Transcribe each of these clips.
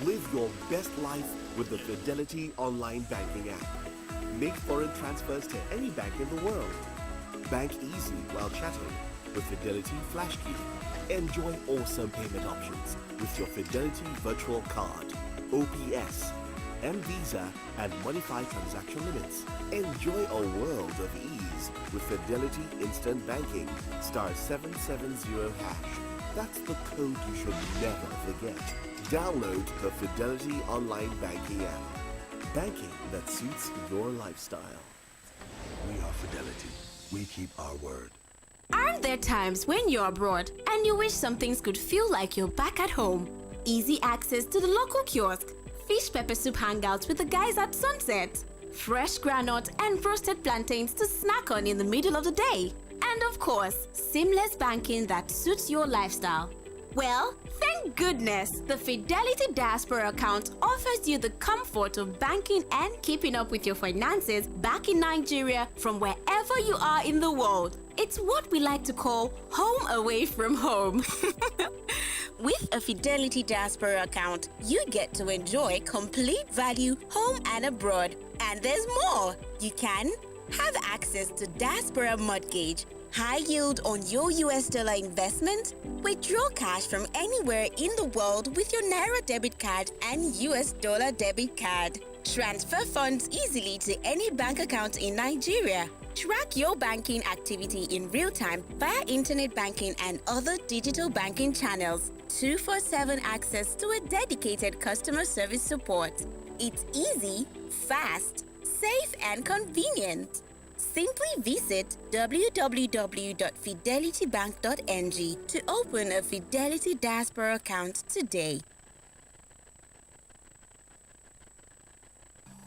Live your best life with the Fidelity online banking app. Make foreign transfers to any bank in the world. Bank easy while chatting with Fidelity Flash Key. Enjoy awesome payment options with your Fidelity Virtual Card, OPS, M-Visa, and modified transaction limits. Enjoy a world of ease with Fidelity Instant Banking, *770#. That's the code you should never forget. Download the Fidelity Online Banking app. Banking that suits your lifestyle. We are Fidelity. We keep our word. Aren't there times when you're abroad and you wish some things could feel like you're back at home? Easy access to the local kiosk, fish pepper soup hangouts with the guys at sunset, fresh granite and roasted plantains to snack on in the middle of the day, and of course, seamless banking that suits your lifestyle. Well, thank goodness the Fidelity Diaspora account offers you the comfort of banking and keeping up with your finances back in Nigeria from wherever you are in the world. It's what we like to call home away from home. With a Fidelity Diaspora account, you get to enjoy complete value home and abroad. And there's more. You can have access to Diaspora Mortgage, high yield on your US dollar investment, withdraw cash from anywhere in the world with your Naira debit card and US dollar debit card, transfer funds easily to any bank account in Nigeria, track your banking activity in real time via internet banking and other digital banking channels, 24/7 access to a dedicated customer service support. It's easy, fast, safe, and convenient. Simply visit www.fidelitybank.ng to open a Fidelity Diaspora account today.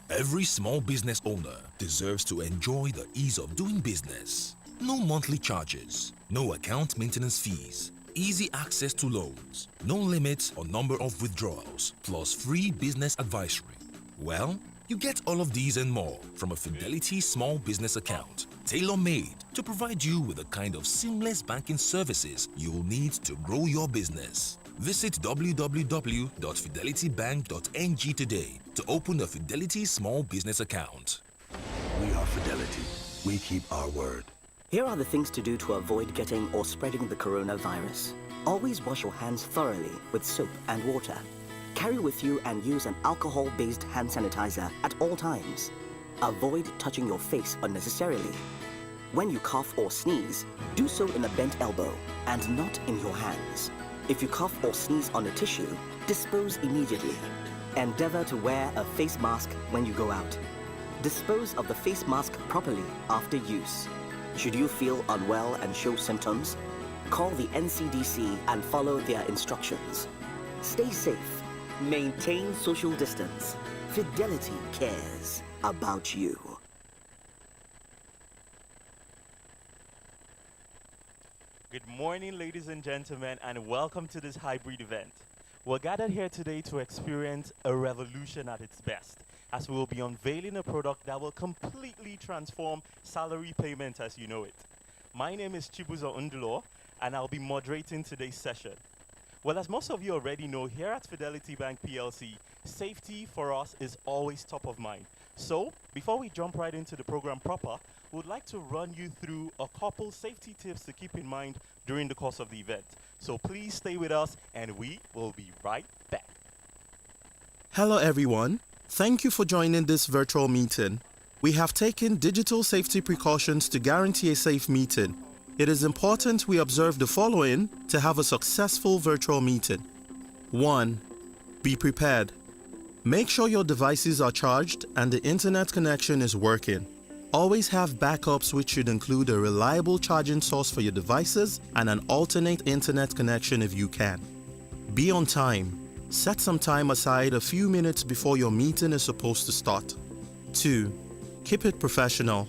Every small business owner deserves to enjoy the ease of doing business. No monthly charges, no account maintenance fees, easy access to loans, no limits or number of withdrawals, plus free business advisory. Well, you get all of these and more from a Fidelity small business account, tailor-made to provide you with the kind of seamless banking services you'll need to grow your business. Visit www.fidelitybank.ng today to open a Fidelity small business account. We are Fidelity. We keep our word. Here are the things to do to avoid getting or spreading the coronavirus. Always wash your hands thoroughly with soap and water. Carry with you and use an alcohol-based hand sanitizer at all times. Avoid touching your face unnecessarily. When you cough or sneeze, do so in a bent elbow and not in your hands. If you cough or sneeze on a tissue, dispose immediately. Endeavor to wear a face mask when you go out. Dispose of the face mask properly after use. Should you feel unwell and show symptoms, call the NCDC and follow their instructions. Stay safe. Maintain social distance. Fidelity cares about you. Good morning, ladies and gentlemen, and welcome to this hybrid event. We're gathered here today to experience a revolution at its best, as we will be unveiling a product that will completely transform salary payment as you know it. My name is Chibuzo Undulo, and I'll be moderating today's session. Well, as most of you already know, here at Fidelity Bank PLC, safety for us is always top of mind. So, before we jump right into the program proper, we'd like to run you through a couple safety tips to keep in mind during the course of the event. So please stay with us, and we will be right back. Hello everyone. Thank you for joining this virtual meeting. We have taken digital safety precautions to guarantee a safe meeting. It is important we observe the following to have a successful virtual meeting. 1. Be prepared. Make sure your devices are charged and the internet connection is working. Always have backups, which should include a reliable charging source for your devices and an alternate internet connection if you can. Be on time. Set some time aside a few minutes before your meeting is supposed to start. 2. Keep it professional.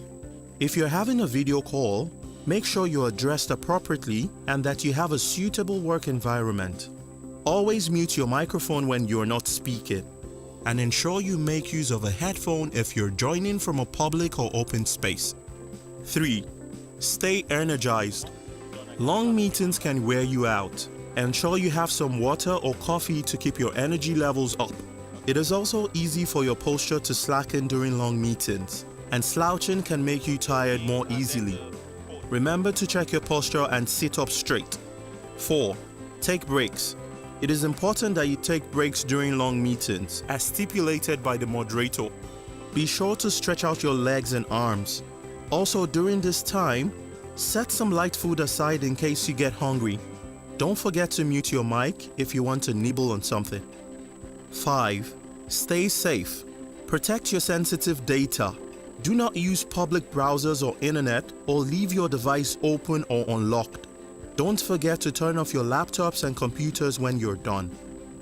If you're having a video call, make sure you are dressed appropriately and that you have a suitable work environment. Always mute your microphone when you're not speaking. And ensure you make use of a headphone if you're joining from a public or open space. 3. Stay energized. Long meetings can wear you out. Ensure you have some water or coffee to keep your energy levels up. It is also easy for your posture to slacken during long meetings, and slouching can make you tired more easily. Remember to check your posture and sit up straight. 4. Take breaks. It is important that you take breaks during long meetings, as stipulated by the moderator. Be sure to stretch out your legs and arms. Also, during this time, set some light food aside in case you get hungry. Don't forget to mute your mic if you want to nibble on something. 5. Stay safe. Protect your sensitive data. Do not use public browsers or internet, or leave your device open or unlocked. Don't forget to turn off your laptops and computers when you're done.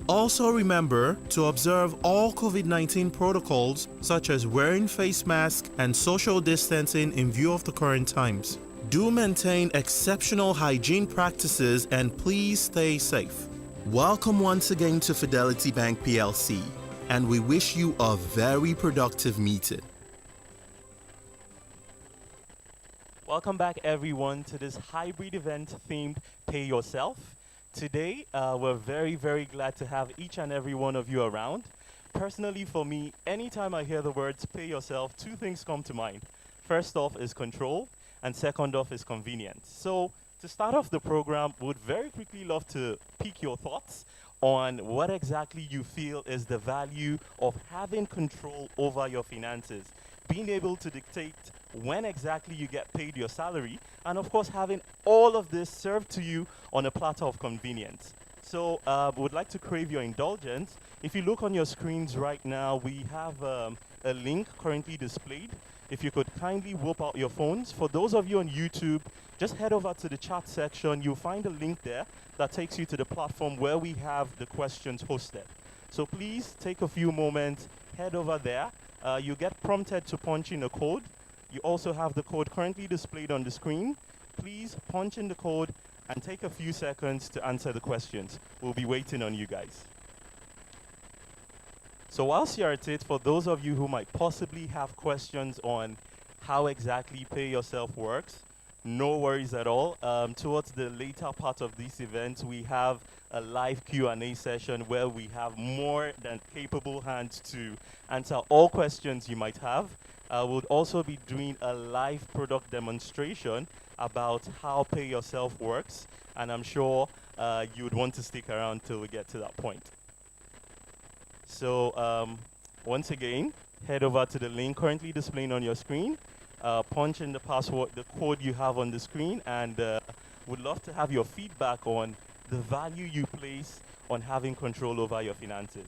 Also remember to observe all COVID-19 protocols such as wearing face masks and social distancing in view of the current times. Do maintain exceptional hygiene practices and please stay safe. Welcome once again to Fidelity Bank PLC, and we wish you a very productive meeting. Welcome back, everyone, to this hybrid event themed Pay Yourself. Today, we're very, very glad to have each and every one of you around. Personally, for me, anytime I hear the words Pay Yourself, two things come to mind. First off is control, and second off is convenience. So, to start off the program, would very quickly love to pick your thoughts on what exactly you feel is the value of having control over your finances, being able to dictate when exactly you get paid your salary, and of course having all of this served to you on a platter of convenience. So would like to crave your indulgence. If you look on your screens right now, we have a link currently displayed. If you could kindly whip out your phones. For those of you on YouTube, just head over to the chat section. You'll find a link there that takes you to the platform where we have the questions hosted. So please take a few moments, head over there. You get prompted to punch in a code. You also have the code currently displayed on the screen. Please punch in the code and take a few seconds to answer the questions. We'll be waiting on you guys. So whilst you're at it, for those of you who might possibly have questions on how exactly Pay Yourself works, no worries at all. Towards the later part of this event, we have a live Q&A session where we have more than capable hands to answer all questions you might have. We'll also be doing a live product demonstration about how Pay Yourself works, and I'm sure you would want to stick around till we get to that point. So once again, head over to the link currently displaying on your screen, punch in the password, the code you have on the screen, and would love to have your feedback on the value you place on having control over your finances.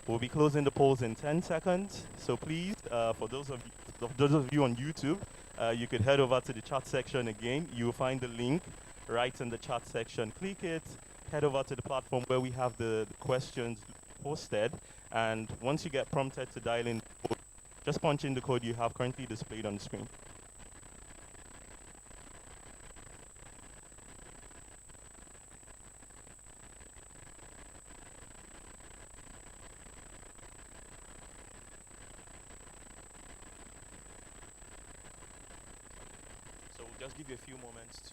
We'll be closing the polls in 10 seconds, so please, for those of you on YouTube, you could head over to the chat section again. You'll find the link right in the chat section. Click it, head over to the platform where we have the questions posted, and once you get prompted to dial in, just punch in the code you have currently displayed on the screen. So we'll just give you a few moments to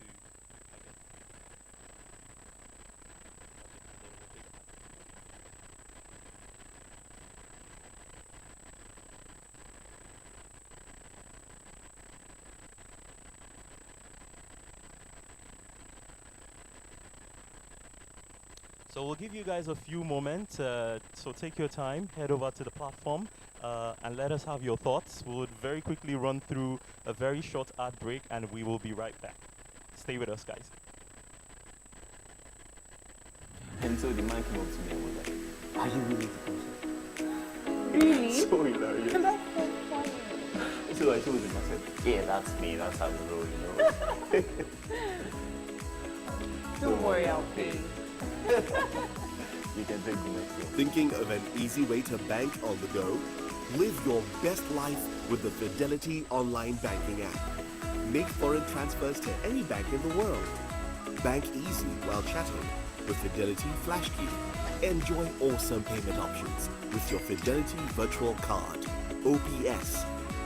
So we'll give you guys a few moments, so take your time, head over to the platform, and let us have your thoughts. We'll very quickly run through a very short ad break, and we will be right back. Stay with us, guys. And so the man came up to me and was like, "Are you really the person?" Really? So hilarious. That's so funny. So I told him, I said, "Yeah, that's me, that's how we roll, you know." Don't worry, I'll pay. You can take the next one. Thinking of an easy way to bank on the go? Live your best life with the Fidelity online banking app. Make foreign transfers to any bank in the world. Bank easy while chatting with Fidelity Flash Key. Enjoy awesome payment options with your Fidelity Virtual Card, OPS.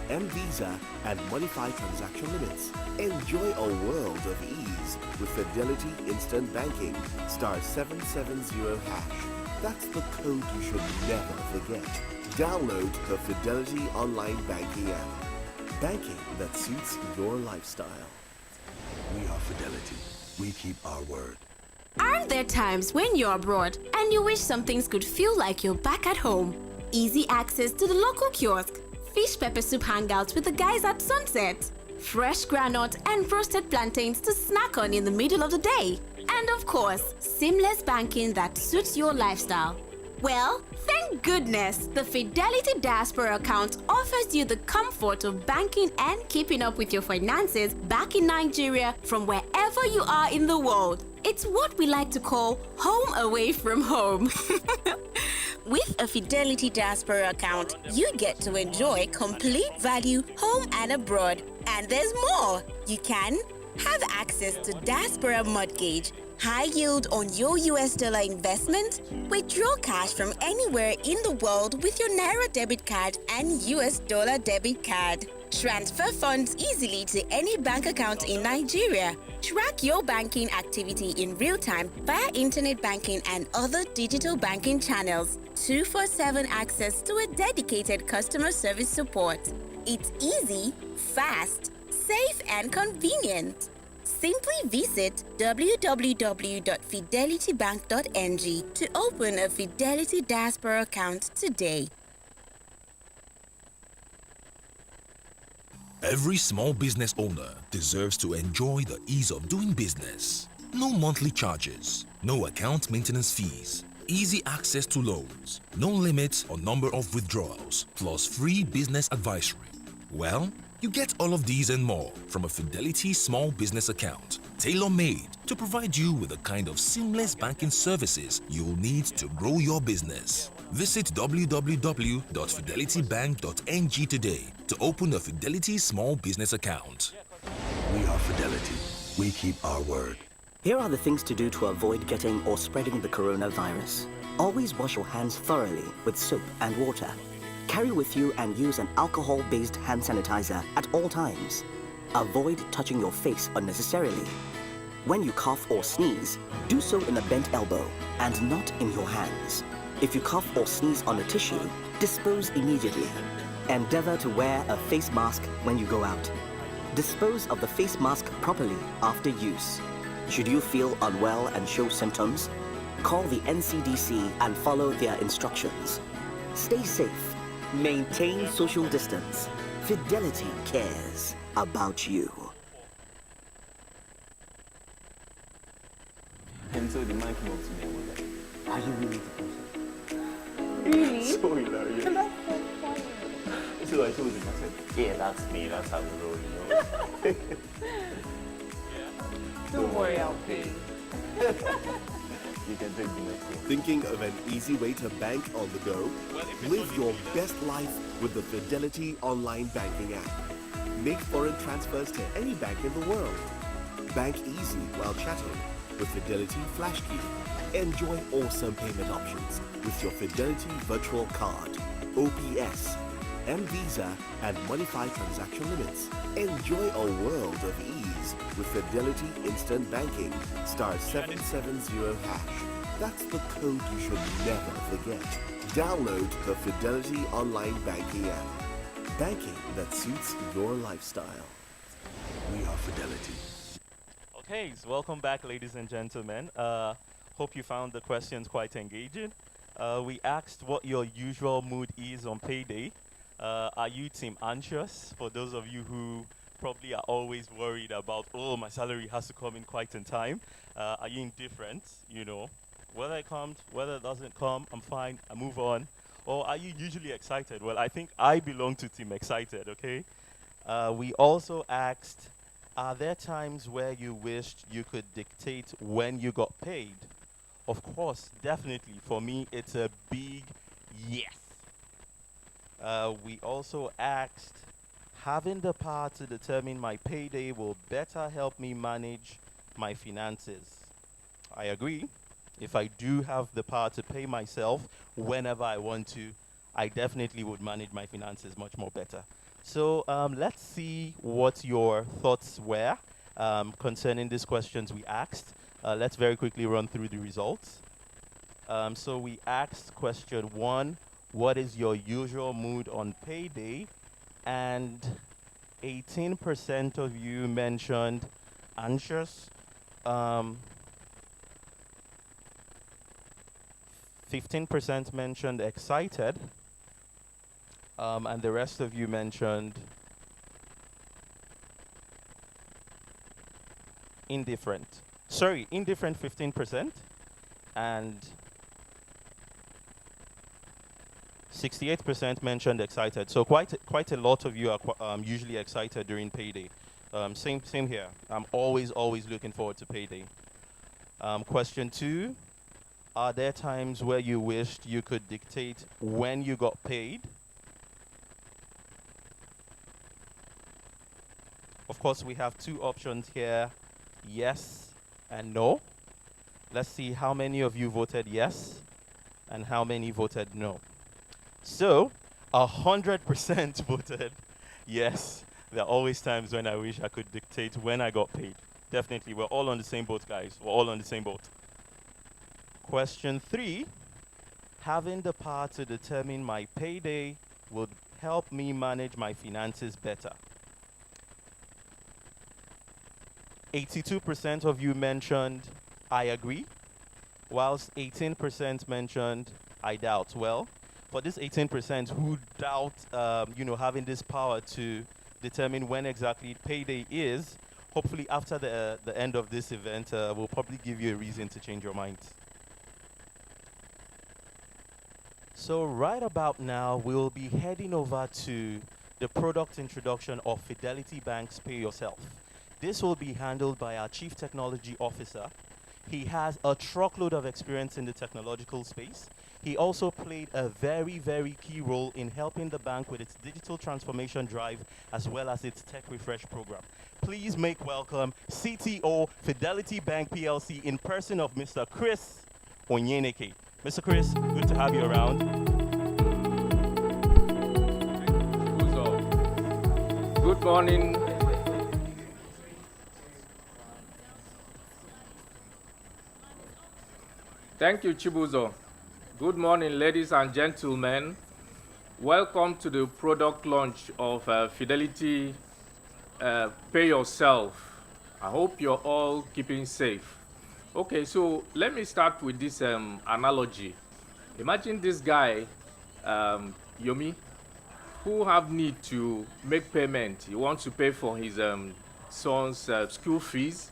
Visa, and modify transaction limits. Enjoy a world of ease with Fidelity Instant Banking star 770 hash. That's the code you should never forget. Download the Fidelity Online Banking app. Banking that suits your lifestyle. We are Fidelity. We keep our word. Aren't there times when you're abroad and you wish some things could feel like you're back at home? Easy access to the local kiosk, fish pepper soup hangouts with the guys at sunset, fresh granite and roasted plantains to snack on in the middle of the day, and of course, seamless banking that suits your lifestyle. Well, thank goodness the Fidelity Diaspora account offers you the comfort of banking and keeping up with your finances back in Nigeria from wherever you are in the world. It's what we like to call home away from home. With a Fidelity Diaspora account, you get to enjoy complete value home and abroad. And there's more. You can have access to Diaspora Mortgage, high yield on your US dollar investment, withdraw cash from anywhere in the world with your Naira debit card and US dollar debit card, transfer funds easily to any bank account in Nigeria, track your banking activity in real time via internet banking and other digital banking channels, 24/7 access to a dedicated customer service support. It's easy, fast, safe, and convenient. Simply visit www.fidelitybank.ng to open a Fidelity Diaspora account today. Every small business owner deserves to enjoy the ease of doing business. No monthly charges, no account maintenance fees, easy access to loans, no limits or number of withdrawals, plus free business advisory. Well, you get all of these and more from a Fidelity small business account, tailor-made to provide you with the kind of seamless banking services you'll need to grow your business. Visit www.fidelitybank.ng today to open a Fidelity small business account. We are Fidelity. We keep our word. Here are the things to do to avoid getting or spreading the coronavirus. Always wash your hands thoroughly with soap and water. Carry with you and use an alcohol-based hand sanitizer at all times. Avoid touching your face unnecessarily. When you cough or sneeze, do so in a bent elbow and not in your hands. If you cough or sneeze on a tissue, dispose immediately. Endeavor to wear a face mask when you go out. Dispose of the face mask properly after use. Should you feel unwell and show symptoms, call the NCDC and follow their instructions. Stay safe. Maintain social distance. Fidelity cares about you. And so the man came up to me and was like, are you willing to consult? Really? So hilarious. That's so funny. So I told him, I said, yeah, that's me, that's how we roll, you know. Don't worry, I'll pay. You can take the next one. Thinking of an easy way to bank on the go? Live your best life with the Fidelity Online Banking app. Make foreign transfers to any bank in the world. Bank easy while chatting with Fidelity Flash Key. Enjoy awesome payment options with your Fidelity Virtual Card, OPS, Visa, and modify transaction limits. Enjoy a world of ease with Fidelity Instant Banking star 770 hash. That's the code you should never forget. Download the Fidelity Online Banking app. Banking that suits your lifestyle. We are Fidelity. Okay, so welcome back, ladies and gentlemen. Hope you found the questions quite engaging. We asked what your usual mood is on payday. Are you team anxious? For those of you who probably are always worried about, oh, my salary has to come in quite in time. Are you indifferent? You know, whether it comes, whether it doesn't come, I'm fine, I move on. Or are you usually excited? Well, I think I belong to team excited, okay? We also asked, are there times where you wished you could dictate when you got paid? Of course, definitely. For me, it's a big yes. We also asked, having the power to determine my payday will better help me manage my finances. I agree. If I do have the power to pay myself whenever I want to, I definitely would manage my finances much more better. So let's see what your thoughts were concerning these questions we asked. Let's very quickly run through the results. So we asked question 1, what is your usual mood on payday? And 18% of you mentioned anxious. 15% mentioned excited. And the rest of you mentioned indifferent. Sorry, indifferent 15%. And 68% mentioned excited. So quite a lot of you are usually excited during payday. Same here. I'm always looking forward to payday. Question 2, are there times where you wished you could dictate when you got paid? Of course, we have two options here, yes and no. Let's see how many of you voted yes and how many voted no. So, 100% voted yes. There are always times when I wish I could dictate when I got paid. Definitely, we're all on the same boat, guys. We're all on the same boat. Question 3, having the power to determine my payday would help me manage my finances better. 82% of you mentioned I agree, whilst 18% mentioned I doubt. Well, for this 18% who doubt, having this power to determine when exactly payday is, hopefully after the end of this event, we'll probably give you a reason to change your mind. So right about now, we'll be heading over to the product introduction of Fidelity Bank's Pay Yourself. This will be handled by our Chief Technology Officer. He has a truckload of experience in the technological space. He also played a very, very key role in helping the bank with its digital transformation drive as well as its tech refresh program. Please make welcome CTO Fidelity Bank PLC in person of Mr. Chris Onyeneke. Mr. Chris, good to have you around. Good morning. Thank you, Chibuzo. Good morning, ladies and gentlemen. Welcome to the product launch of Fidelity Pay Yourself. I hope you're all keeping safe. Okay, so let me start with this analogy. Imagine this guy, Yomi, who have need to make payment. He wants to pay for his son's school fees.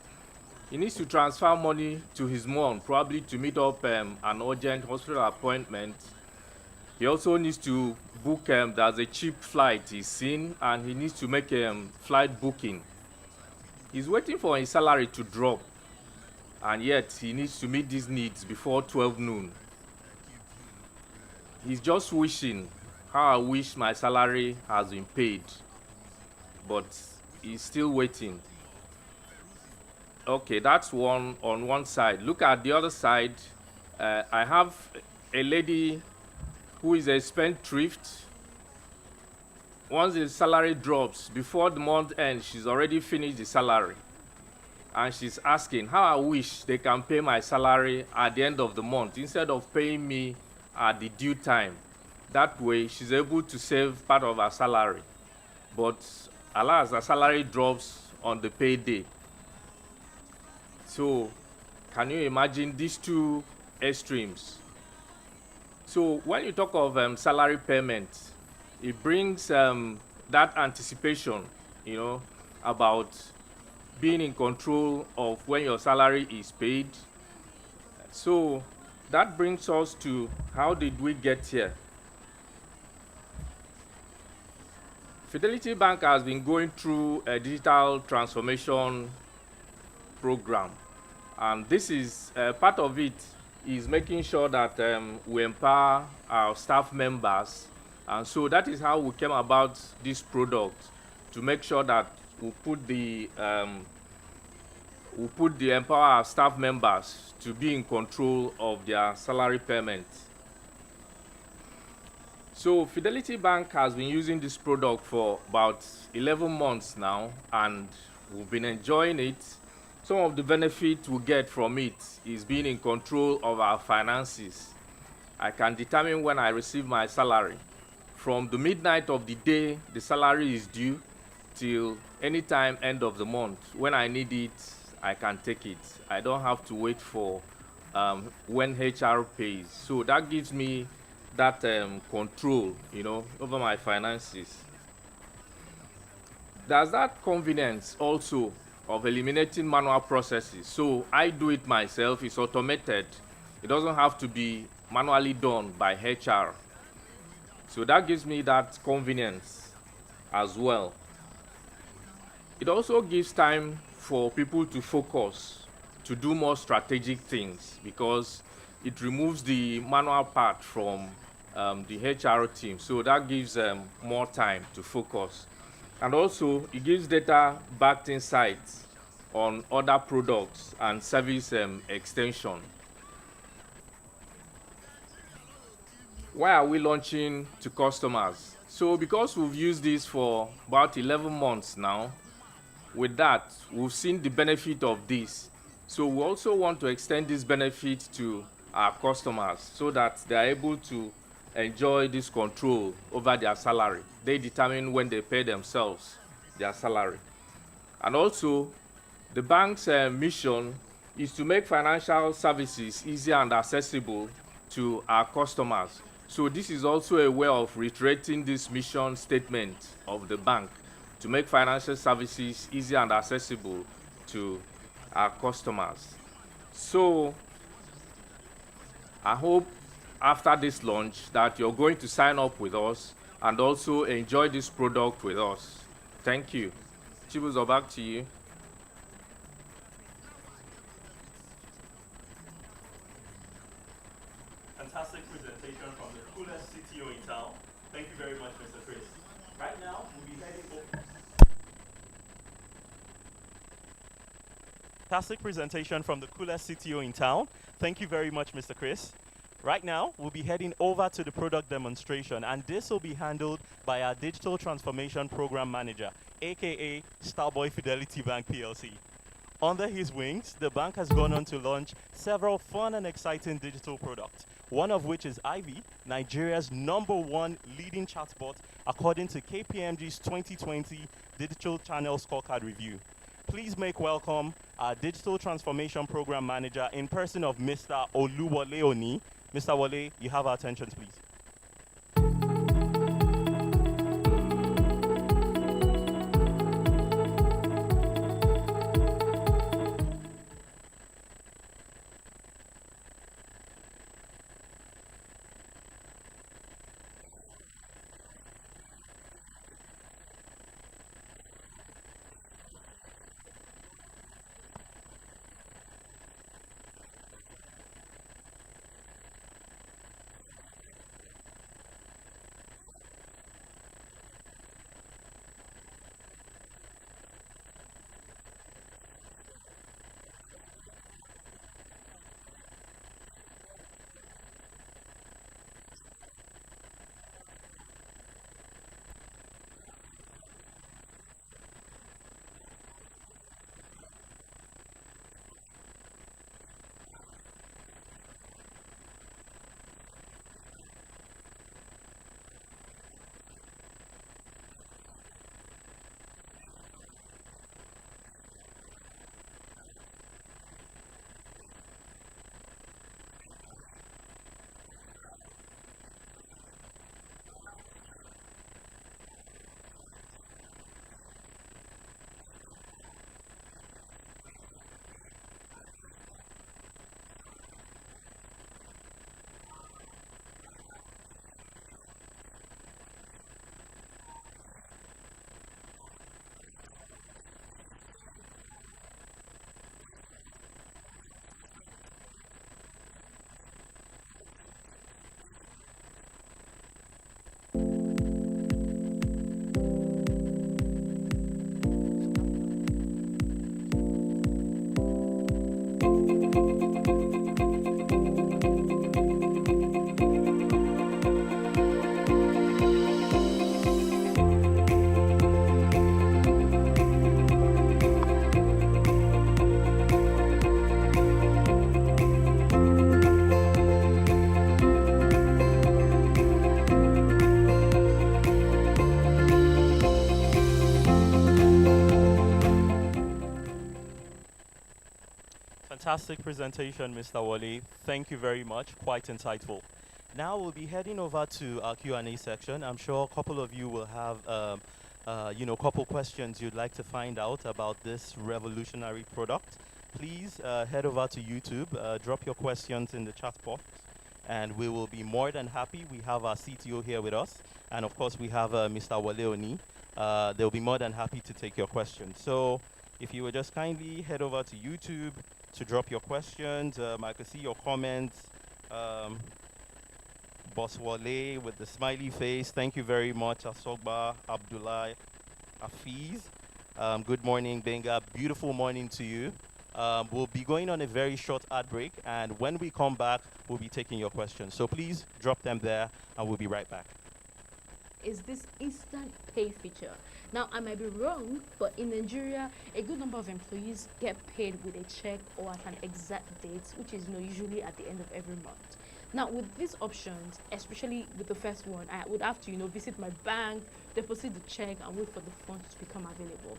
He needs to transfer money to his mom, probably to meet up an urgent hospital appointment. He also needs to book, there's a cheap flight he's seen, and he needs to make a flight booking. He's waiting for his salary to drop, and yet he needs to meet these needs before 12 noon. He's just wishing, how I wish my salary has been paid, but he's still waiting. Okay, that's one on one side. Look at the other side. I have a lady who is a spendthrift. Once the salary drops, before the month ends, she's already finished the salary. And she's asking, how I wish they can pay my salary at the end of the month instead of paying me at the due time. That way, she's able to save part of her salary. But alas, her salary drops on the payday. So, can you imagine these two extremes? So, when you talk of salary payment, it brings that anticipation, about being in control of when your salary is paid. So, that brings us to how did we get here? Fidelity Bank has been going through a digital transformation program. And this is part of it is making sure that we empower our staff members. And so that is how we came about this product, to make sure that we put the empower our staff members to be in control of their salary payment. So Fidelity Bank has been using this product for about 11 months now, and we've been enjoying it. Some of the benefits we get from it is being in control of our finances. I can determine when I receive my salary. From the midnight of the day the salary is due till any time end of the month. When I need it, I can take it. I don't have to wait for when HR pays. So that gives me that control, over my finances. There's that convenience also of eliminating manual processes. So I do it myself. It's automated. It doesn't have to be manually done by HR. So that gives me that convenience as well. It also gives time for people to focus, to do more strategic things, because it removes the manual part from the HR team. So that gives them more time to focus. And also, it gives data-backed insights on other products and service extension. Why are we launching to customers? So because we've used this for about 11 months now, with that, we've seen the benefit of this. So we also want to extend this benefit to our customers so that they are able to enjoy this control over their salary. They determine when they pay themselves their salary. And also, the bank's mission is to make financial services easy and accessible to our customers. So this is also a way of reiterating this mission statement of the bank, to make financial services easy and accessible to our customers. So I hope after this launch that you're going to sign up with us and also enjoy this product with us. Thank you. Chibuzo, back to you. Fantastic presentation from the coolest CTO in town. Thank you very much, Mr. Chris. Right now, we'll be heading over. Fantastic presentation from the coolest CTO in town. Thank you very much, Mr. Chris. Right now, we'll be heading over to the product demonstration, and this will be handled by our Digital Transformation Program Manager, aka Starboy Fidelity Bank PLC. Under his wings, the bank has gone on to launch several fun and exciting digital products, one of which is Ivy, Nigeria's #1 leading chatbot, according to KPMG's 2020 Digital Channel Scorecard Review. Please make welcome our Digital Transformation Program Manager in person of Mr. Oluwole Oni. Mr. Wale, you have our attention, please. Fantastic presentation, Mr. Wale. Thank you very much. Quite insightful. Now we'll be heading over to our Q&A section. I'm sure a couple of you will have, couple questions you'd like to find out about this revolutionary product. Please head over to YouTube, drop your questions in the chat box, and we will be more than happy. We have our CTO here with us, and of course we have Mr. Wale Oni. They'll be more than happy to take your questions. So if you would just kindly head over to YouTube to drop your questions. I can see your comments. Boss Wale with the smiley face. Thank you very much, Asogba, Abdullah, Afiz. Good morning, Benga. Beautiful morning to you. We'll be going on a very short ad break, and when we come back, we'll be taking your questions. So please drop them there, and we'll be right back. Is this instant pay feature. Now, I might be wrong, but in Nigeria, a good number of employees get paid with a check or at an exact date, which is usually at the end of every month. Now, with these options, especially with the first one, I would have to, visit my bank, deposit the check, and wait for the funds to become available.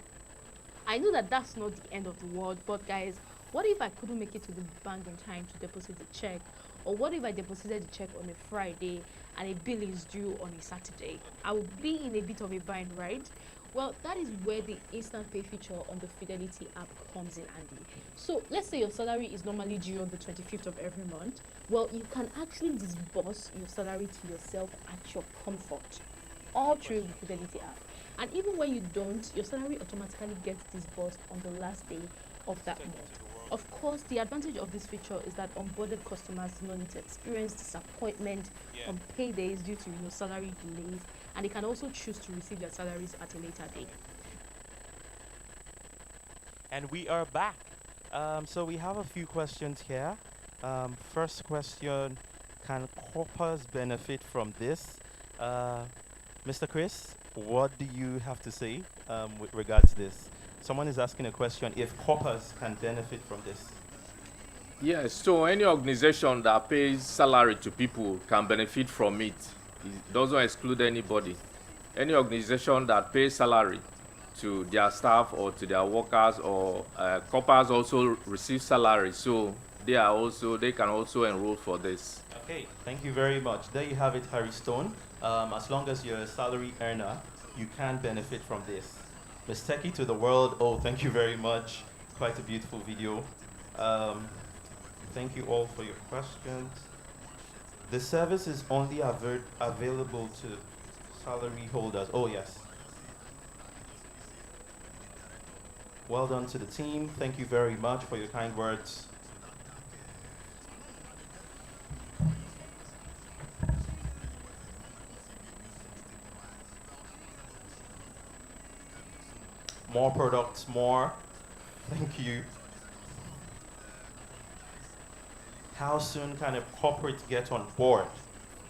I know that that's not the end of the world, but guys, what if I couldn't make it to the bank in time to deposit the check? Or what if I deposited the check on a Friday and a bill is due on a Saturday? I would be in a bit of a bind, right? Well, that is where the instant pay feature on the Fidelity app comes in handy. So let's say your salary is normally due on the 25th of every month. Well, you can actually disburse your salary to yourself at your comfort, all through the Fidelity app. And even when you don't, your salary automatically gets disbursed on the last day of that month. Of course, the advantage of this feature is that onboarded customers do not need to experience disappointment on paydays due to salary delays, and they can also choose to receive their salaries at a later date. And we are back. So we have a few questions here. First question, can corpers benefit from this? Mr. Chris, what do you have to say with regards to this? Someone is asking a question if corpers can benefit from this. Yes, so any organization that pays salary to people can benefit from it. It doesn't exclude anybody. Any organization that pays salary to their staff or to their workers, or corpers also receive salary, so they can also enroll for this. Okay, thank you very much. There you have it, Harry Stone. As long as you're a salary earner, you can benefit from this. Miss Techie to the world. Oh, thank you very much. Quite a beautiful video. Thank you all for your questions. The service is only available to salary holders. Oh, yes. Well done to the team. Thank you very much for your kind words. More products, more. Thank you. How soon can a corporate get on board?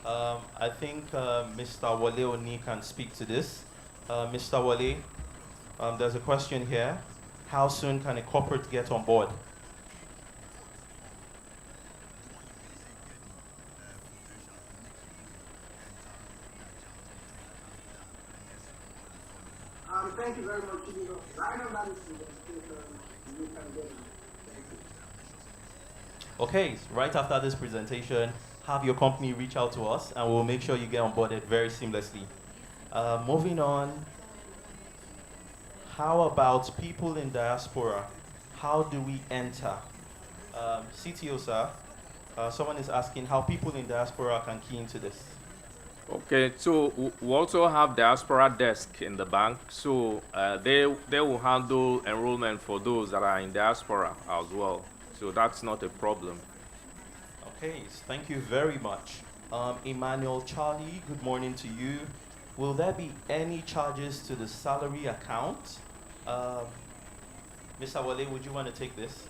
I think Mr. Wale Oni can speak to this. Mr. Wale, there's a question here. How soon can a corporate get on board? Thank you very much. Right on that is you can get it. Okay, right after this presentation, have your company reach out to us and we'll make sure you get onboarded very seamlessly. Moving on, how about people in diaspora? How do we enter? CTO, sir, someone is asking how people in diaspora can key into this. Okay, so we also have diaspora desk in the bank, so they will handle enrollment for those that are in diaspora as well. So that's not a problem. Okay, thank you very much. Emmanuel Charlie, good morning to you. Will there be any charges to the salary account? Mr. Wale, would you want to take this?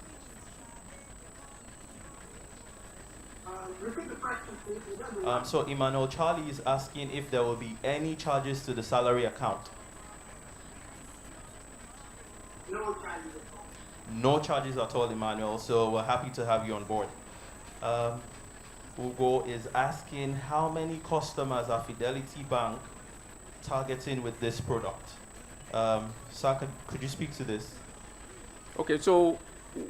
Repeat the question, please. So Emmanuel Charlie is asking if there will be any charges to the salary account. No charges at all. No charges at all, Emmanuel, so we're happy to have you on board. Ugo is asking how many customers are Fidelity Bank targeting with this product? Sir, could you speak to this? Okay, so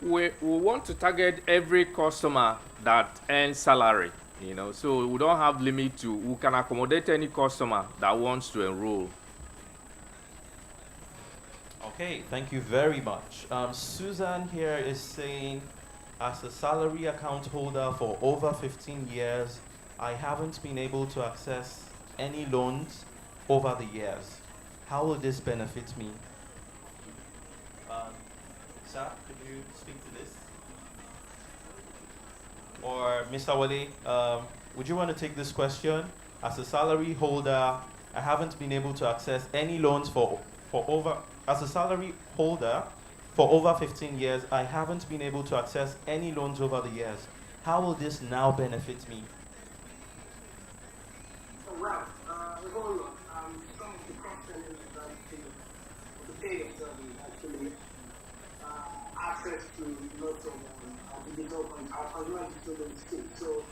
we want to target every customer that earns salary, you know, so we don't have limit to, we can accommodate any customer that wants to enroll. Okay, thank you very much. Susan here is saying, as a salary account holder for over 15 years, I haven't been able to access any loans over the years. How will this benefit me? Sir, could you speak to this? Or Mr. Wale, would you want to take this question? As a salary holder, I haven't been able to access any loans as a salary holder for over 15 years, I haven't been able to access any loans over the years. How will this now benefit me? Well, hold on. Some of the cross-selling to pay yourself is actually access to lots of digital points. I'll digital loans too. So,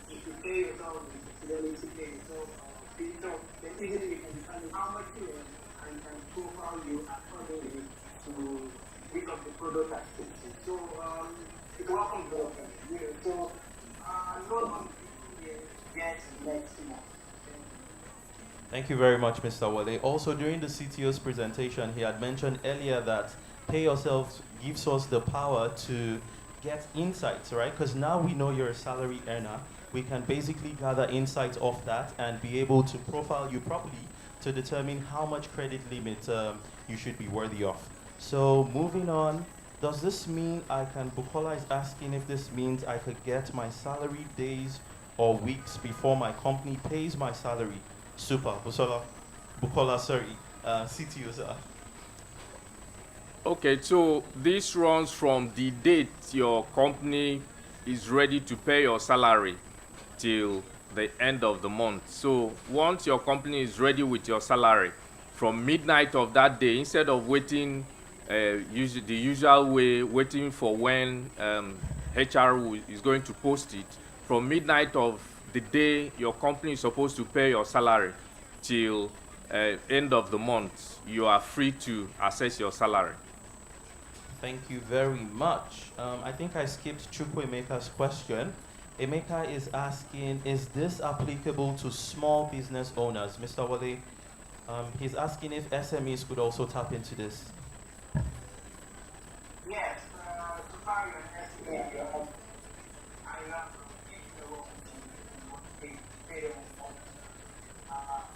if you pay yourself with Fidelity Pay Yourself, digital, then easily you can determine how much you earn and can profile you accordingly to which of the product activity. So, it's welcome development. You know, so, not on yes, next month. Thank you very much, Mr. Wale. Also, during the CTO's presentation, he had mentioned earlier that Pay Yourself gives us the power to get insights, right? Because now we know you're a salary earner. We can basically gather insights off that and be able to profile you properly to determine how much credit limit you should be worthy of. So moving on, does this mean Bukola is asking if this means I could get my salary days or weeks before my company pays my salary? Super. Bukola, sorry. CTO, sir. Okay, so this runs from the date your company is ready to pay your salary till the end of the month. So once your company is ready with your salary, from midnight of that day, instead of waiting the usual way, waiting for when HR is going to post it, from midnight of the day your company is supposed to pay your salary till end of the month, you are free to access your salary. Thank you very much. I think I skipped Chukwu Emeka's question. Emeka is asking, is this applicable to small business owners? Mr. Wale, he's asking if SMEs could also tap into this. Yes, to find an SME, I love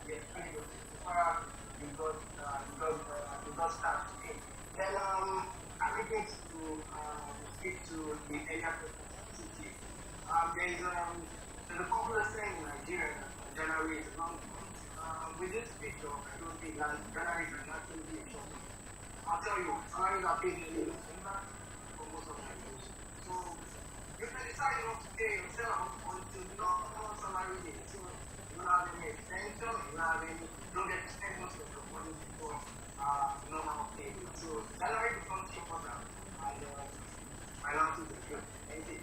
yes, pretty good. You got staff to pay. Then, I think to speak to the area city. There's a popular saying in Nigeria that January is a long month. With this picture, I don't think that January is not going to be a short month. I'll tell you, salaries are paid in December for most organizations. So, you can decide not to pay yourself until not salary day. So, you don't have any extension, you don't get to spend most of your money before normal pay. So, salary becomes shorter and finances are good. Thank you.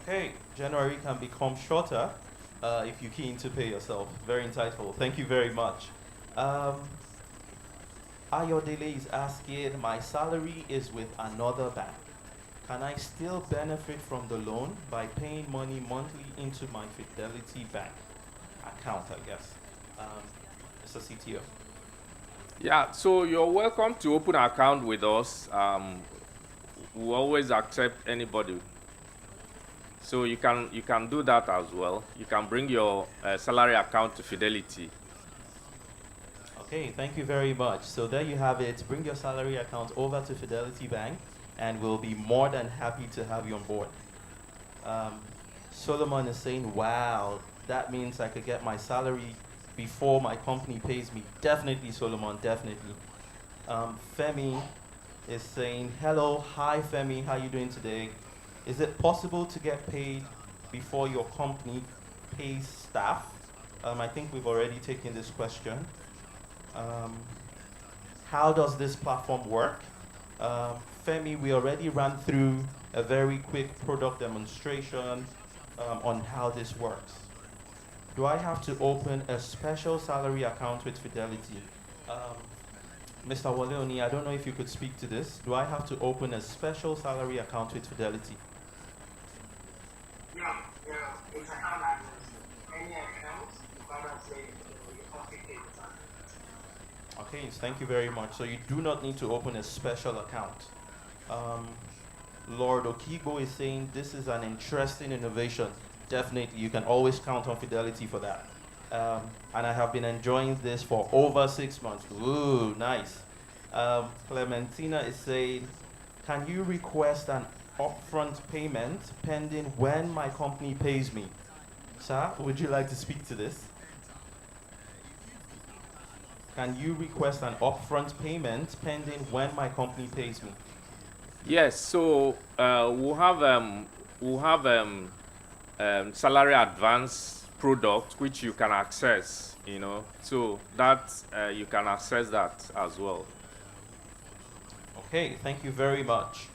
Okay, January can become shorter if you're keen to pay yourself. Very insightful. Thank you very much. Ayodele is asking, my salary is with another bank. Can I still benefit from the loan by paying money monthly into my Fidelity Bank account, I guess? Mr. CTO. Yeah, so you're welcome to open an account with us. We always accept anybody. So you can do that as well. You can bring your salary account to Fidelity. Okay, thank you very much. So there you have it. Bring your salary account over to Fidelity Bank, and we'll be more than happy to have you on board. Solomon is saying, wow, that means I could get my salary before my company pays me. Definitely, Solomon, definitely. Femi is saying, hello, hi Femi, how you doing today? Is it possible to get paid before your company pays staff? I think we've already taken this question. How does this platform work? Femi, we already ran through a very quick product demonstration on how this works. Do I have to open a special salary account with Fidelity? Mr. Waleoni, I don't know if you could speak to this. Do I have to open a special salary account with Fidelity? Yeah, it's account address. Any account, you gotta say you complicate it. Okay, thank you very much. So you do not need to open a special account. Lord Okibo is saying this is an interesting innovation. Definitely, you can always count on Fidelity for that. And I have been enjoying this for over 6 months. Ooh, nice. Clementina is saying, can you request an upfront payment pending when my company pays me? Sir, would you like to speak to this? Can you request an upfront payment pending when my company pays me? Yes, so we'll have salary advance product which you can access, so that you can access that as well. Okay, thank you very much.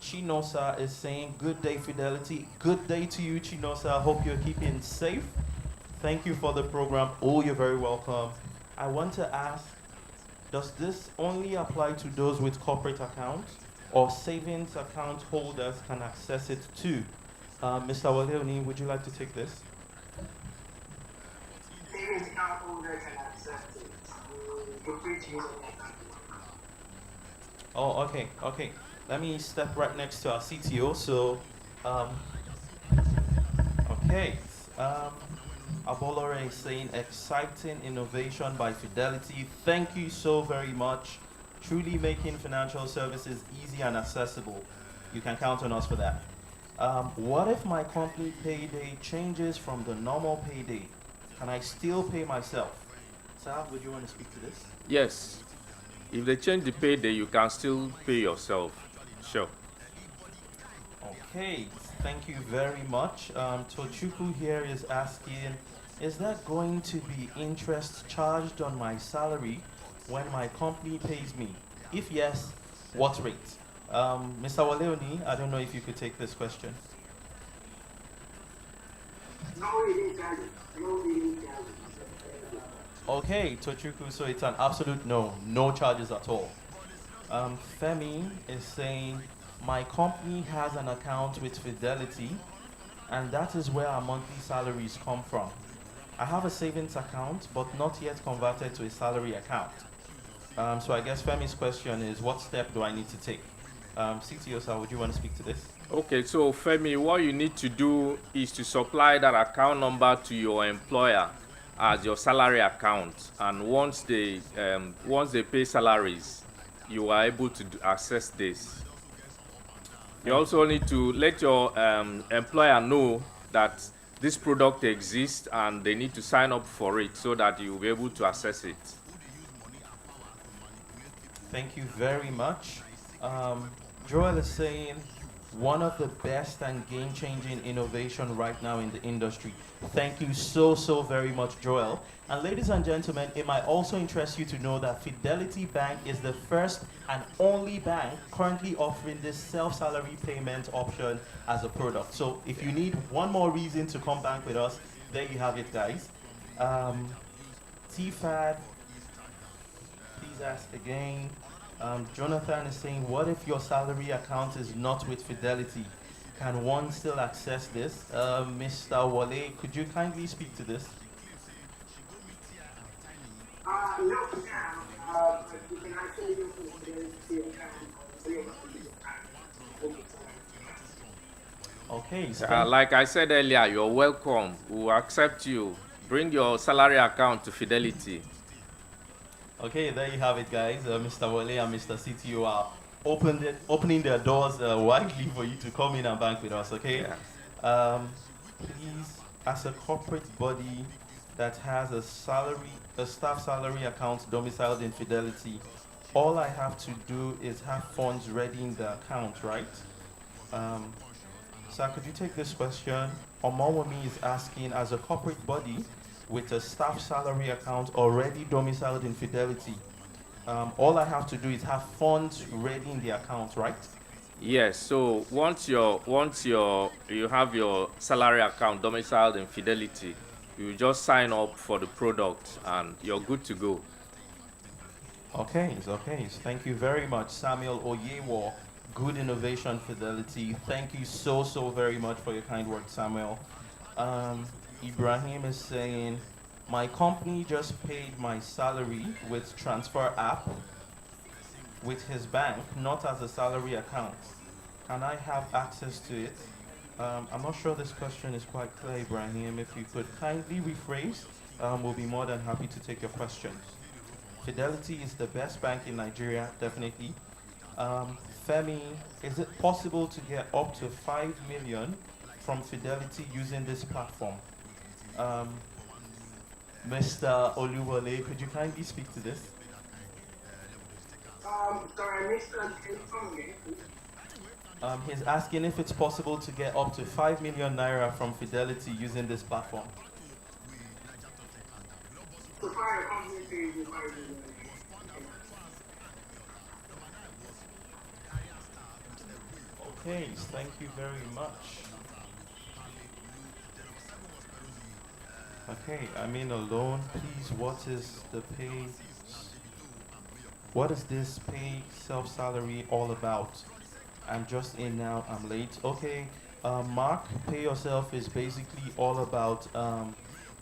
Chinosa is saying, good day, Fidelity. Good day to you, Chinosa. Hope you're keeping safe. Thank you for the program. Oh, you're very welcome. I want to ask, does this only apply to those with corporate accounts, or savings account holders can access it too? Mr. Waleoni, would you like to take this? Savings account holder can access it. You're free to use it. Oh, okay. Let me step right next to our CTO. So, okay. Abolore is saying, exciting innovation by Fidelity. Thank you so very much. Truly making financial services easy and accessible. You can count on us for that. What if my company Payday changes from the normal Payday? Can I still pay myself? Sir, would you want to speak to this? Yes. If they change the Payday, you can still pay yourself. Sure. Okay, thank you very much. Tochukwu here is asking, is that going to be interest charged on my salary when my company pays me? If yes, what rate? Mr. Waleoni, I don't know if you could take this question. No, it is. Okay, Tochukwu, so it's an absolute no charges at all. Femi is saying, my company has an account with Fidelity, and that is where our monthly salaries come from. I have a savings account, but not yet converted to a salary account. So I guess Femi's question is, what step do I need to take? CTO, sir, would you want to speak to this? Okay, so Femi, what you need to do is to supply that account number to your employer as your salary account, and once they pay salaries, you are able to access this. You also need to let your employer know that this product exists and they need to sign up for it so that you'll be able to access it. Thank you very much. Joel is saying, one of the best and game-changing innovation right now in the industry. Thank you so very much, Joel. And ladies and gentlemen, it might also interest you to know that Fidelity Bank is the first and only bank currently offering this self-salary payment option as a product. So if you need one more reason to come bank with us, there you have it, guys. TFAD, please ask again. Jonathan is saying, what if your salary account is not with Fidelity? Can one still access this? Mr. Wale, could you kindly speak to this? No, you can actually use the Fidelity account on Okay. Like I said earlier, you're welcome. We'll accept you. Bring your salary account to Fidelity. Okay, there you have it, guys. Mr. Wale and Mr. CTO are opening their doors widely for you to come in and bank with us, okay? Yeah. Please, as a corporate body that has a staff salary account domiciled in Fidelity, all I have to do is have funds ready in the account, right? Sir, could you take this question? Omawami is asking, as a corporate body with a staff salary account already domiciled in Fidelity, all I have to do is have funds ready in the account, right? Yes. So once you have your salary account domiciled in Fidelity, you just sign up for the product and you're good to go. Okay, okay. Thank you very much, Samuel Oyewo. Good innovation, Fidelity. Thank you so very much for your kind words, Samuel. Ibrahim is saying, my company just paid my salary with transfer app with his bank, not as a salary account. Can I have access to it? I'm not sure this question is quite clear, Ibrahim. If you could kindly rephrase, we'll be more than happy to take your questions. Fidelity is the best bank in Nigeria, definitely. Femi, is it possible to get up to 5 million from Fidelity using this platform? Mr. Oluwole, could you kindly speak to this? Sorry, I missed that. Can you come again, please? He's asking if it's possible to get up to 5 million naira from Fidelity using this platform. So far, your company pays you 5 million. Okay, thank you very much. Okay, I mean alone, please, what is this pay self-salary all about? I'm just in now, I'm late. Okay, Mark, Pay Yourself is basically all about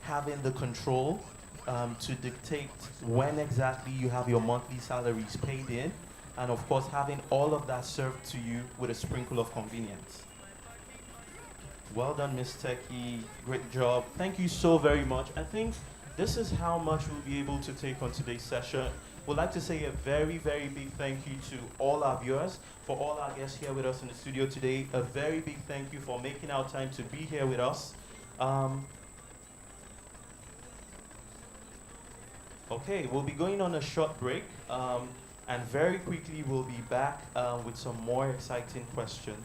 having the control to dictate when exactly you have your monthly salaries paid in, and of course having all of that served to you with a sprinkle of convenience. Well done, Miss Techie. Great job. Thank you so very much. I think this is how much we'll be able to take on today's session. We'd like to say a very big thank you to all our viewers, for all our guests here with us in the studio today. A very big thank you for making our time to be here with us. Okay, we'll be going on a short break, and very quickly we'll be back with some more exciting questions.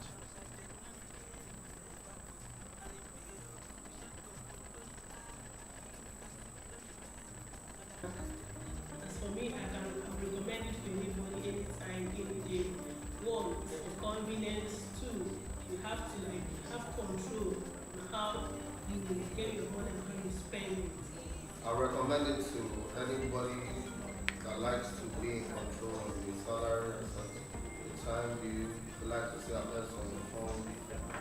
As for me, I recommend it to anybody, anytime, any day. One, for convenience. Two, you have to have control on how you get your money and how you spend it. I recommend it to anybody that likes to be in control of your salary and the time you like to say less on your phone.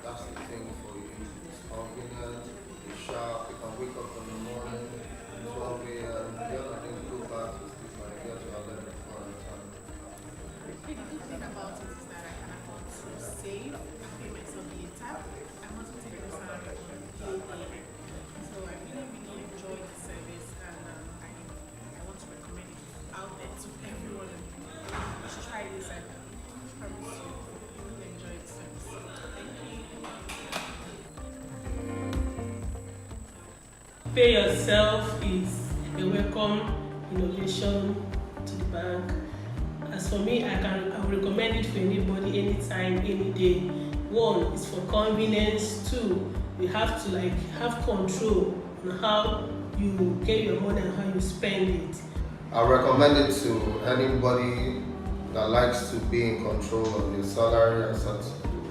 That's the thing for you. It's convenient, it's sharp, you can wake up in the morning, 12 a.m. You don't need to go back to sleep and get to 11 before the time. The good thing about it is that I can afford to save and pay myself later. I want to take the salary on Payday. So I really enjoy the service, and I want to recommend it out there to everyone. You should try this, and I promise you will enjoy the service. Thank you. Pay Yourself is a welcome innovation to the bank. As for me, I would recommend it for anybody, anytime, any day. One is for convenience. Two, you have to have control on how you get your money and how you spend it. I recommend it to anybody that likes to be in control of your salary and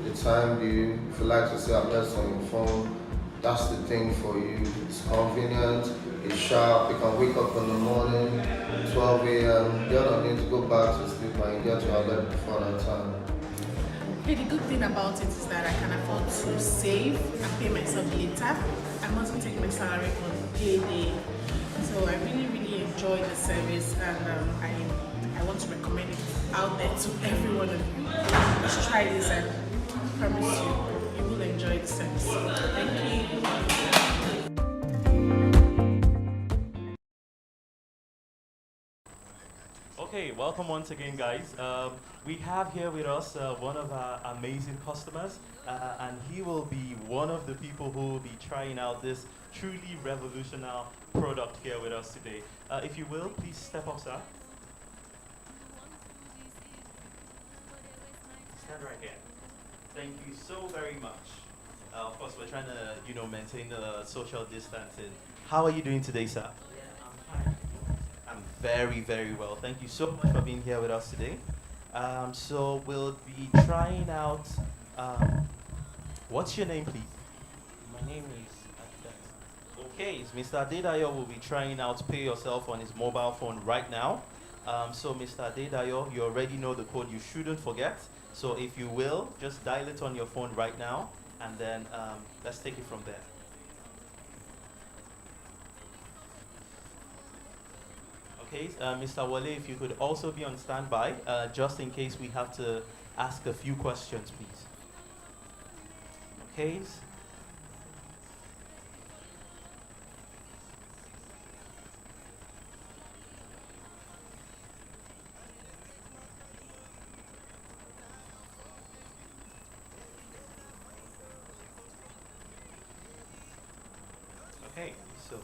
the time you feel like to say less on your phone. That's the thing for you. It's convenient, it's sharp, you can wake up in the morning, 12 a.m. You don't need to go back to sleep and you get to 11 before that time. Hey, the good thing about it is that I can afford to save and pay myself later. I mustn't take my salary on Payday. So I really enjoy the service, and I want to recommend it out there to every one of you. You should try this, and I promise you will enjoy the service. Thank you. Okay, welcome once again, guys. We have here with us one of our amazing customers, and he will be one of the people who will be trying out this truly revolutionary product here with us today. If you will, please step up, sir. Stand right here. Thank you so very much. Of course, we're trying to, maintain the social distancing. How are you doing today, sir? Yeah, I'm fine. I'm very well. Thank you so much for being here with us today. So we'll be trying out, what's your name, please? My name is Adedayo. Okay, Mr. Adedayo will be trying out Pay Yourself on his mobile phone right now. So Mr. Adedayo, you already know the code you shouldn't forget. So if you will, just dial it on your phone right now, and then let's take it from there. Okay, Mr. Wale, if you could also be on standby, just in case we have to ask a few questions, please. Okay. Okay, so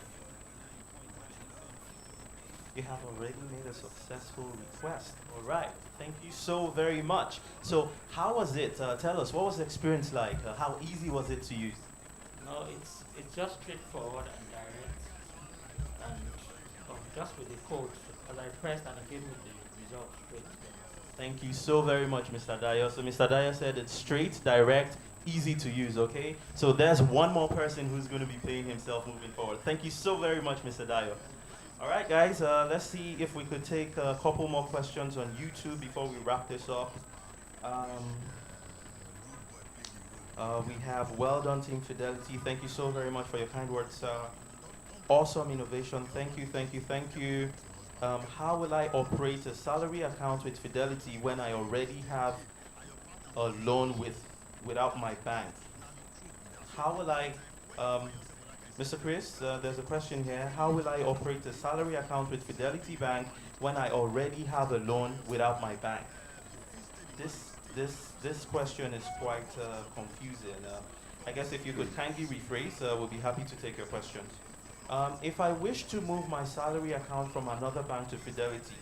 you have already made a successful request. All right, thank you so very much. So how was it? Tell us, what was the experience like? How easy was it to use? No, it's just straightforward and direct, and just with the code, as I pressed and it gave me the result straight. Thank you so very much, Mr. Dyer. So Mr. Dyer said it's straight, direct, easy to use, okay? So there's one more person who's going to be paying himself moving forward. Thank you so very much, Mr. Dyer. All right, guys, let's see if we could take a couple more questions on YouTube before we wrap this up. We have well done, Team Fidelity. Thank you so very much for your kind words. Awesome innovation. Thank you, thank you, thank you. How will I operate a salary account with Fidelity when I already have a loan without my bank? How will I, Mr. Chris, there's a question here. How will I operate a salary account with Fidelity Bank when I already have a loan without my bank? This question is quite confusing. I guess if you could kindly rephrase, we'll be happy to take your questions. If I wish to move my salary account from another bank to Fidelity,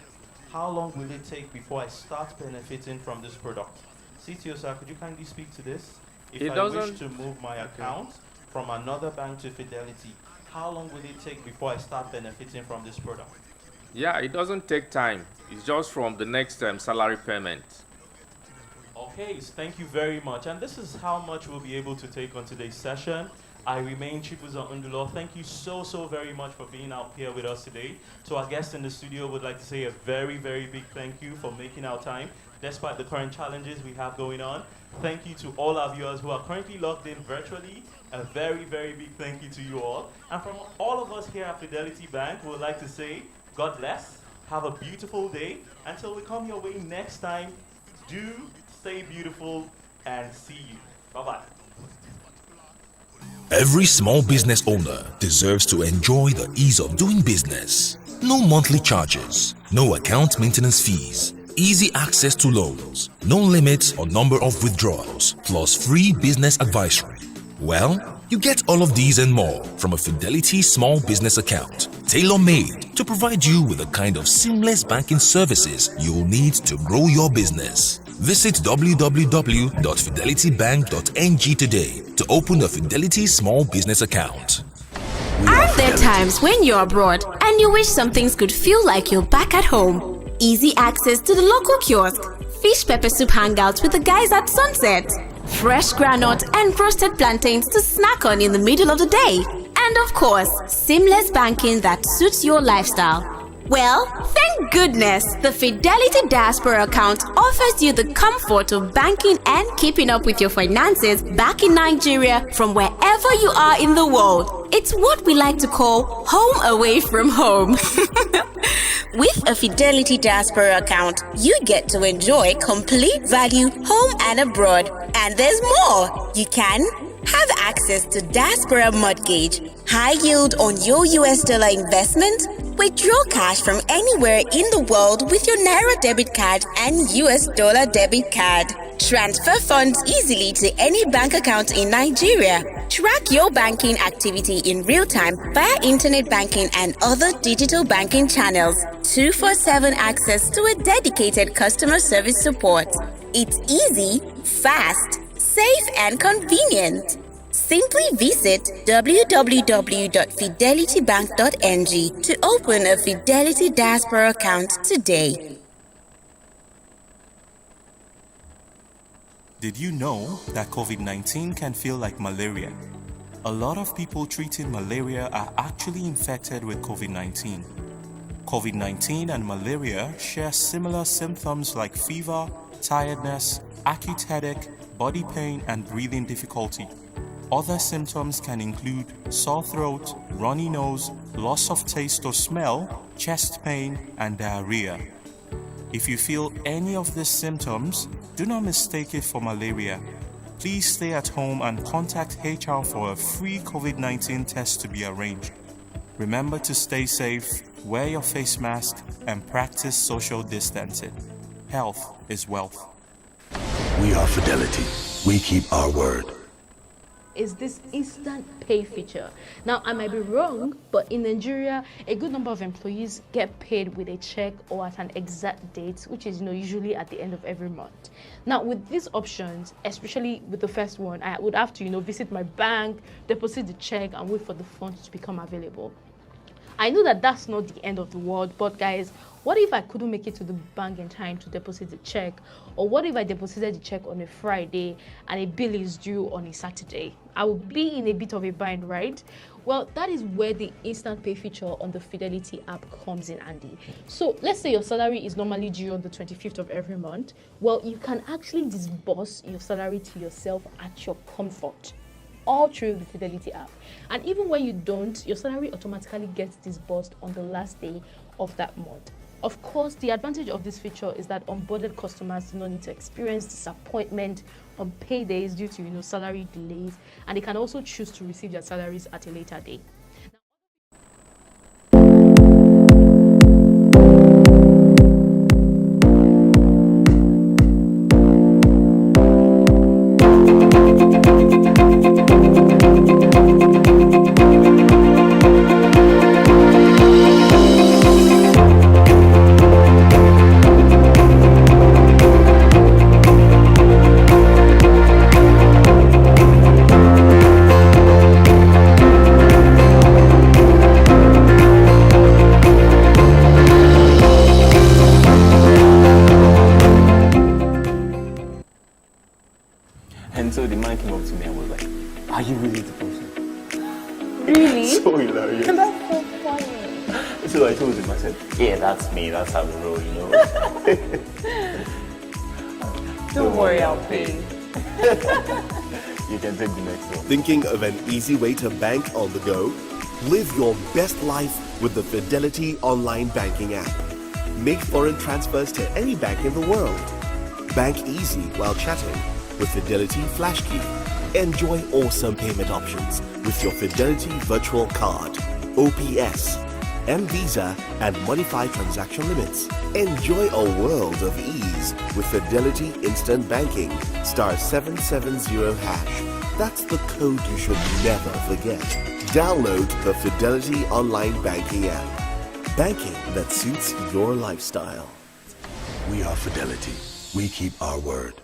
how long will it take before I start benefiting from this product? CTO sir, could you kindly speak to this? If I wish to move my account from another bank to Fidelity, how long will it take before I start benefiting from this product? Yeah, it doesn't take time. It's just from the next salary payment. Okay, so thank you very much. And this is how much we'll be able to take on today's session. I remain Chibuzo Undulo. Thank you so very much for being out here with us today. To our guests in the studio, would like to say a very big thank you for making our time, despite the current challenges we have going on. Thank you to all our viewers who are currently logged in virtually. A very big thank you to you all. And from all of us here at Fidelity Bank, we would like to say, God bless, have a beautiful day. Until we come your way next time, do stay beautiful and see you. Bye-bye. Every small business owner deserves to enjoy the ease of doing business. No monthly charges, no account maintenance fees, easy access to loans, no limits or number of withdrawals, plus free business advisory. Well, you get all of these and more from a Fidelity small business account, tailor-made to provide you with the kind of seamless banking services you'll need to grow your business. Visit www.fidelitybank.ng today to open a Fidelity small business account. Aren't there times when you're abroad and you wish some things could feel like you're back at home? Easy access to the local kiosk, fish pepper soup hangouts with the guys at Sunset, fresh granite and roasted plantains to snack on in the middle of the day, and of course, seamless banking that suits your lifestyle. Well, thank goodness the Fidelity Diaspora account offers you the comfort of banking and keeping up with your finances back in Nigeria from wherever you are in the world. It's what we like to call home away from home. With a Fidelity Diaspora account, you get to enjoy complete value home and abroad. And there's more! You can have access to Diaspora Mortgage, high yield on your US dollar investment, withdraw cash from anywhere in the world with your Naira debit card and US dollar debit card, transfer funds easily to any bank account in Nigeria, track your banking activity in real time via internet banking and other digital banking channels, 24/7 access to a dedicated customer service support. It's easy, fast, safe and convenient. Simply visit www.fidelitybank.ng to open a Fidelity Diaspora account today. Did you know that COVID-19 can feel like malaria? A lot of people treating malaria are actually infected with COVID-19. COVID-19 and malaria share similar symptoms like fever, tiredness, acute headache, body pain, and breathing difficulty. Other symptoms can include sore throat, runny nose, loss of taste or smell, chest pain, and diarrhea. If you feel any of these symptoms, do not mistake it for malaria. Please stay at home and contact HR for a free COVID-19 test to be arranged. Remember to stay safe, wear your face mask, and practice social distancing. Health is wealth. We are Fidelity. We keep our word. Is this instant pay feature. Now, I might be wrong, but in Nigeria, a good number of employees get paid with a check or at an exact date, which is usually at the end of every month. Now, with these options, especially with the first one, I would have to visit my bank, deposit the check, and wait for the funds to become available. I know that that's not the end of the world, but guys, what if I couldn't make it to the bank in time to deposit the check? Or what if I deposited the check on a Friday and a bill is due on a Saturday? I would be in a bit of a bind, right? Well, that is where the instant pay feature on the Fidelity app comes in handy. So let's say your salary is normally due on the 25th of every month. Well, you can actually disburse your salary to yourself at your comfort, all through the Fidelity app. And even when you don't, your salary automatically gets disbursed on the last day of that month. Of course, the advantage of this feature is that onboarded customers do not need to experience disappointment on paydays due to salary delays, and they can also choose to receive their salaries at a later date. And so the man came up to me and was like, "Are you really the person?" Really? So hilarious. That's so funny. So I told him, I said, "Yeah, that's me. That's how we roll, Don't worry, I'll pay. You can take the next one. Thinking of an easy way to bank on the go? Live your best life with the Fidelity online banking app. Make foreign transfers to any bank in the world. Bank easy while chatting with Fidelity Flash Key. Enjoy awesome payment options with your Fidelity Virtual Card, OPS, M-Visa, and modified transaction limits. Enjoy a world of ease with Fidelity Instant Banking, *770#. That's the code you should never forget. Download the Fidelity Online Banking app. Banking that suits your lifestyle. We are Fidelity. We keep our word.